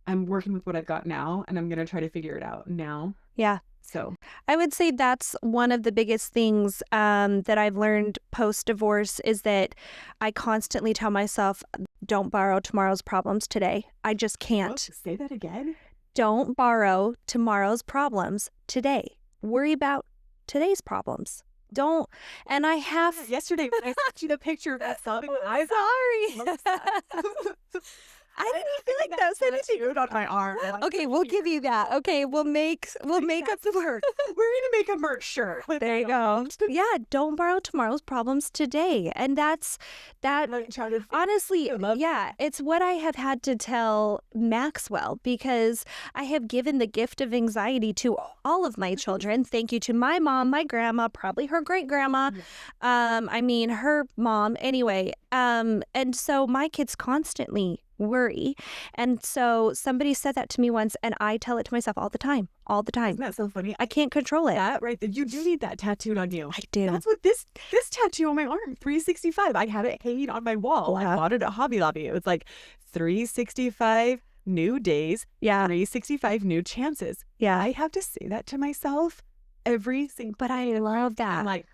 I'm working with what I've got now and I'm going to try to figure it out now. Yeah. So I would say that's one of the biggest things that I've learned post-divorce is that I constantly tell myself, don't borrow tomorrow's problems today. I just can't. say that again. Don't borrow tomorrow's problems today. Worry about today's problems. Don't. And I have. Yesterday when I sent you the picture of that sobbing eyes. Sorry. I didn't feel like that was tattooed on my arm. Okay, we'll give you that. Okay, we'll make up the merch. We're gonna make a merch shirt. There you go. Yeah, don't borrow tomorrow's problems today. And that honestly, yeah, it's what I have had to tell Maxwell because I have given the gift of anxiety to all of my children. Thank you to my mom, my grandma, probably her great grandma. I mean her mom anyway. And so my kids constantly worry. And so somebody said that to me once and I tell it to myself all the time. Isn't that so funny? I can't control it. That right there. You do need that tattooed on you. I do. That's what this tattoo on my arm, 365. I have it hanging on my wall. I bought it at Hobby Lobby. It was like 365 new days. Yeah. 365 new chances. Yeah. I have to say that to myself every single. But I love that. I'm like,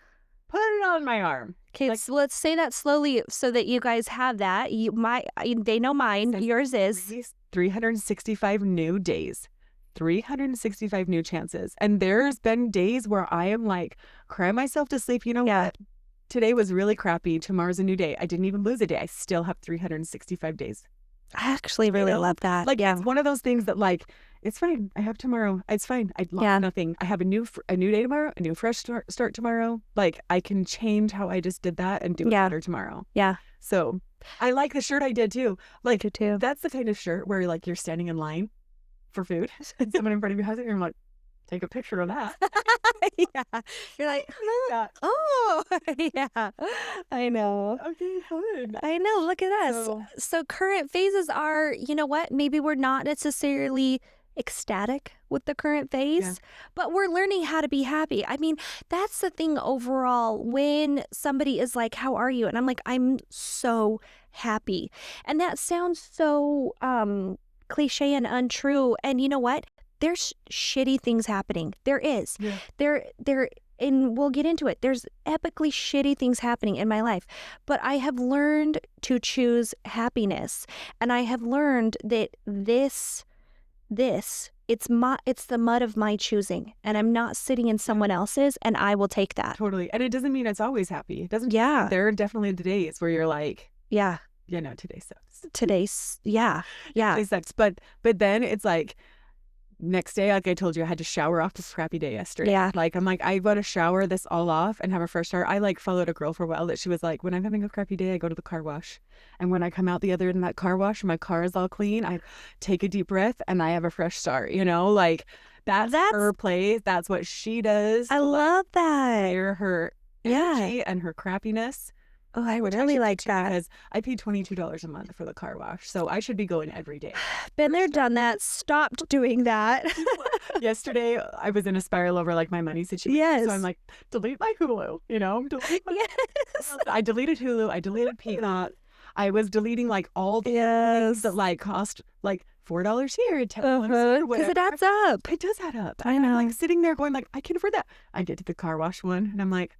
put it on my arm. Okay, Like, so let's say that slowly so that you guys have that. They know mine. Yours is 365 new days, 365 new chances. And there's been days where I am like, cry myself to sleep. You know what? Today was really crappy. Tomorrow's a new day. I didn't even lose a day. I still have 365 days. I actually really love that. Like, it's one of those things that like, it's fine. I have tomorrow. It's fine. I lost nothing. I have a new day tomorrow, a new fresh start tomorrow. Like, I can change how I just did that and do it better tomorrow. Yeah. So I like the shirt I did too. Like, too. That's the kind of shirt where like you're standing in line for food and someone in front of you has it and you're like, take a picture of that. Yeah. You're like, oh, yeah. I know. Okay, good. I know. Look at us. So current phases are, you know what? Maybe we're not necessarily ecstatic with the current phase, but we're learning how to be happy. I mean, that's the thing overall when somebody is like, how are you? And I'm like, I'm so happy. And that sounds so cliche and untrue. And you know what? There's shitty things happening. There is. Yeah. There and we'll get into it. There's epically shitty things happening in my life, but I have learned to choose happiness. And I have learned that it's the mud of my choosing, and I'm not sitting in someone else's, and I will take that. Totally. And it doesn't mean it's always happy. It doesn't. Yeah. There are definitely days where you're like, yeah, no, today sucks. Today sucks. But then it's like, next day, like I told you, I had to shower off this crappy day yesterday. Yeah. Like, I'm like, I got to shower this all off and have a fresh start. I like followed a girl for a while that she was like, when I'm having a crappy day, I go to the car wash. And when I come out the other end of that car wash, my car is all clean. I take a deep breath and I have a fresh start, you know, like that's her place. That's what she does. I love that. Her energy and her crappiness. Oh, I would Which I really should do like too, that. because I pay $22 a month for the car wash, so I should be going every day. Been there, done that. Stopped doing that. Yesterday, I was in a spiral over like my money situation. Yes. So I'm like, delete my Hulu, delete my. Yes. I deleted Hulu. I deleted Peacock. I was deleting like all the things that like cost like $4 here, $10 here, Because it whatever. adds up. It does add up. I And I'm know. like sitting there going like, I can afford that. I get to the car wash one and I'm like,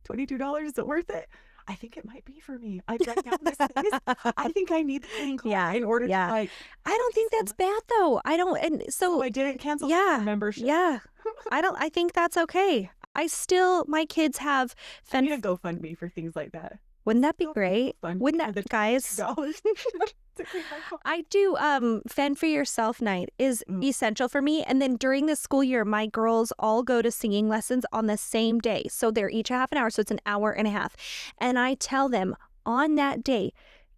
$22, is it worth it? I think it might be for me. I right now this is, I think I need the clean car Yeah, in order yeah. to like. I don't think that's bad though. I don't, and so So I didn't cancel yeah, the membership. yeah. I think that's okay. My kids have I need a GoFundMe for things like that. Wouldn't that be So great? fun. Wouldn't Yeah, that, the guys? $2 to clean my car. I do Fend for Yourself night is essential for me. And then during the school year, my girls all go to singing lessons on the same day. So they're each a half an hour. So it's an hour and a half. And I tell them on that day,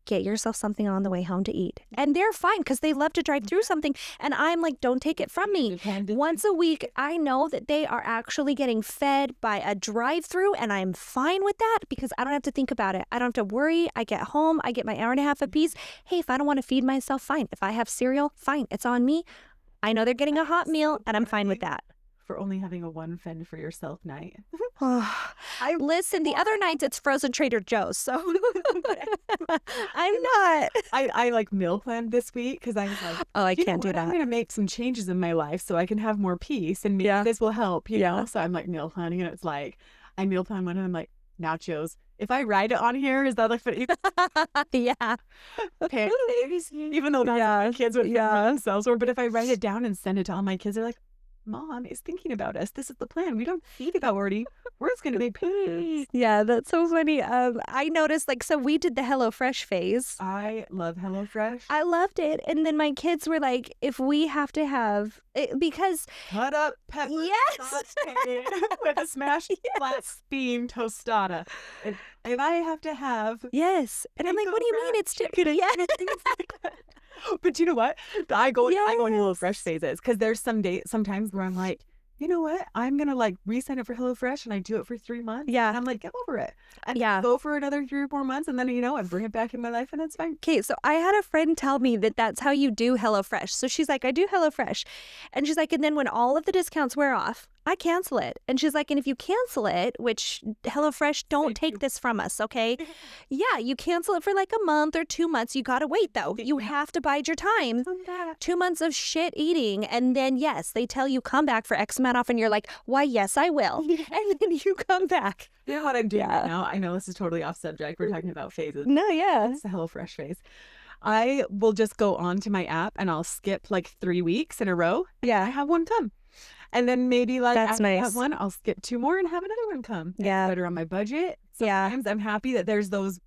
get yourself something on the way home to eat. And they're fine because they love to drive through something. And I'm like, don't take it from me. Once a week, I know that they are actually getting fed by a drive-through, and I'm fine with that because I don't have to think about it. I don't have to worry. I get home, I get my hour and a half apiece. Hey, if I don't want to feed myself, fine. If I have cereal, fine. It's on me. I know they're getting a hot meal, and I'm fine with that. For only having a one Fend for Yourself night. Listen, the other nights it's frozen Trader Joe's, so I'm not. I like meal planned this week because I was like, oh, I can't do I'm that. going to make some changes in my life so I can have more peace, and maybe this will help. You know? So I'm like meal planning, and it's like I meal plan one, and I'm like nachos. If I write it on here, is that like yeah? Okay, even though my kids would themselves, but if I write it down and send it to all my kids, they're like, Mom is thinking about us. This is the plan. We don't eat it already. We're just going to make peace. Yeah, that's so funny. I noticed, so we did the HelloFresh phase. I love HelloFresh. I loved it. And then my kids were like, if we have to have it, because cut up pepper saute with a smashed flat bean tostada. And I have to have. Yes. And I'm like, what do you mean it's chicken? Yes. But you know what? I go in HelloFresh phases because there's sometimes where I'm like, you know what? I'm going to like re-sign up for HelloFresh and I do it for 3 months. Yeah. And I'm like, get over it. And go for another 3 or 4 months. And then, I bring it back in my life and it's fine. Okay. So I had a friend tell me that that's how you do HelloFresh. So she's like, I do HelloFresh. And she's like, and then when all of the discounts wear off, I cancel it. And she's like, and if you cancel it, which HelloFresh, don't take this from us, okay? Yeah, you cancel it for like a month or 2 months. You got to wait, though. You have to bide your time. 2 months of shit eating. And then, yes, they tell you come back for X amount off. And you're like, why, yes, I will. And then you come back. You know what I'm doing right now? I know this is totally off subject. We're talking about phases. No, yeah. It's the HelloFresh phase. I will just go onto my app and I'll skip like 3 weeks in a row. Yeah. I have one come. And then maybe like that's after nice. that one, I'll skip 2 more and have another one come. Yeah. It's better on my budget. Sometimes I'm happy that there's those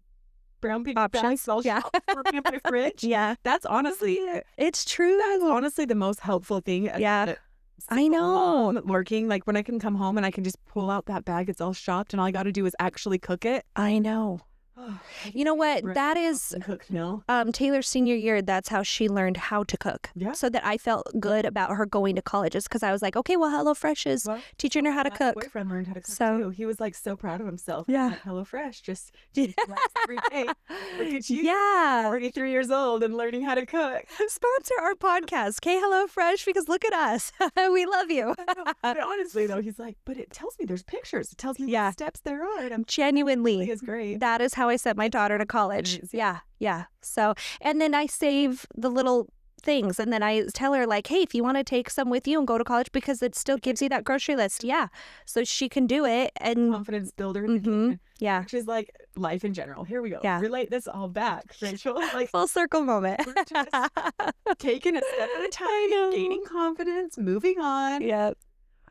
brown paper options. For me in my fridge. Yeah. That's honestly, it's true. That's honestly the most helpful thing. Yeah. I know. Working, like when I can come home and I can just pull out that bag, it's all shopped and all I got to do is actually cook it. I know. You know what? That is Taylor's senior year. That's how she learned how to cook. Yeah. So that I felt good about her going to colleges because I was like, okay, well, HelloFresh is teaching her how to cook. My boyfriend learned how to cook too. He was like so proud of himself. Yeah. Like, HelloFresh just every day. Look at you. Yeah. 43 years old and learning how to cook. Sponsor our podcast, okay, HelloFresh, because look at us. We love you. But honestly, though, he's like, but it tells me there's pictures. It tells me what steps there are. And I'm genuinely. It's great. That is how I sent my daughter to college. Yeah. So, and then I save the little things and then I tell her like, hey, if you want to take some with you and go to college because it still gives you that grocery list. Yeah. So she can do it. And confidence builder. Yeah. Which is like life in general. Here we go. Yeah. Relate this all back, Raechal. Like full circle moment. We're just taking a step at a time, gaining confidence, moving on. Yep.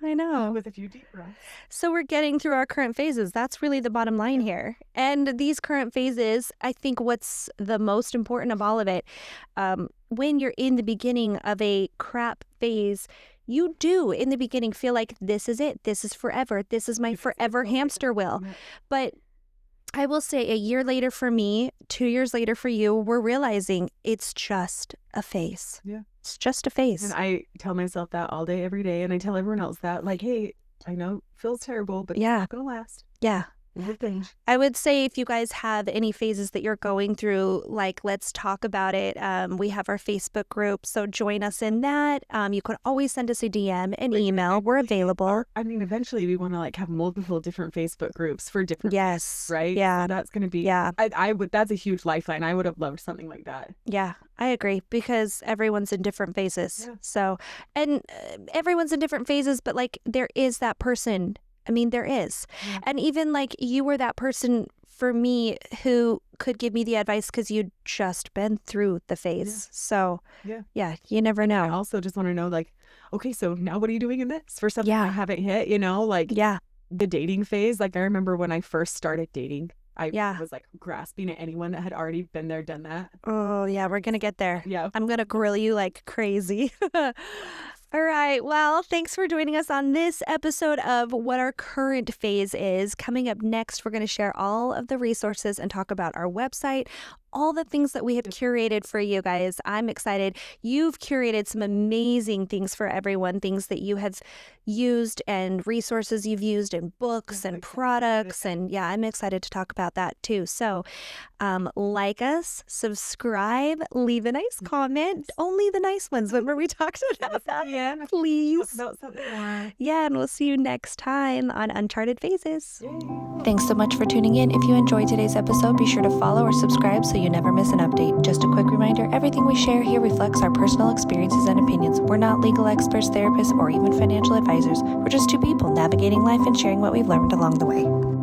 I know. With a few deep breaths. So we're getting through our current phases. That's really the bottom line here. And these current phases, I think what's the most important of all of it, when you're in the beginning of a crap phase, you do in the beginning feel like this is it. This is forever. This is my forever hamster wheel. But I will say a year later for me, 2 years later for you, we're realizing it's just a phase. Yeah. It's just a phase. And I tell myself that all day, every day. And I tell everyone else that, like, hey, I know it feels terrible, but it's not going to last. Yeah. I would say if you guys have any phases that you're going through, like, let's talk about it. We have our Facebook group, so join us in that. You can always send us a DM, an email. We're available. I mean, eventually we want to like have multiple different Facebook groups for different, Yes. right? Yeah. So that's going to be, Yeah. I would, that's a huge lifeline. I would have loved something like that. Yeah, I agree, because everyone's in different phases. Yeah. So, and everyone's in different phases, but like there is that person. I mean, there is. Yeah. And even like you were that person for me who could give me the advice because you'd just been through the phase. Yeah. So, Yeah, you never I know. also just want to know, like, okay, so now what are you doing in this for something Yeah. I haven't hit, you know, like Yeah. the dating phase. Like I remember when I first started dating, I Yeah. was like grasping at anyone that had already been there, done that. Oh, yeah, we're going to get there. Yeah. I'm going to grill you like crazy. All right. Well, thanks for joining us on this episode of what our current phase is. Coming up next, we're going to share all of the resources and talk about our website, all the things that we have curated for you guys. I'm excited. You've curated some amazing things for everyone, things that you have used and resources you've used and books and products. And yeah, I'm excited to talk about that too. So like us, subscribe, leave a nice comment. Only the nice ones. Remember we talked about that? Yeah. Please. About something more. Yeah, and we'll see you next time on Uncharted Phases. Yay. Thanks so much for tuning in. If you enjoyed today's episode, be sure to follow or subscribe so you never miss an update. Just a quick reminder, everything we share here reflects our personal experiences and opinions. We're not legal experts, therapists, or even financial advisors. We're just two people navigating life and sharing what we've learned along the way.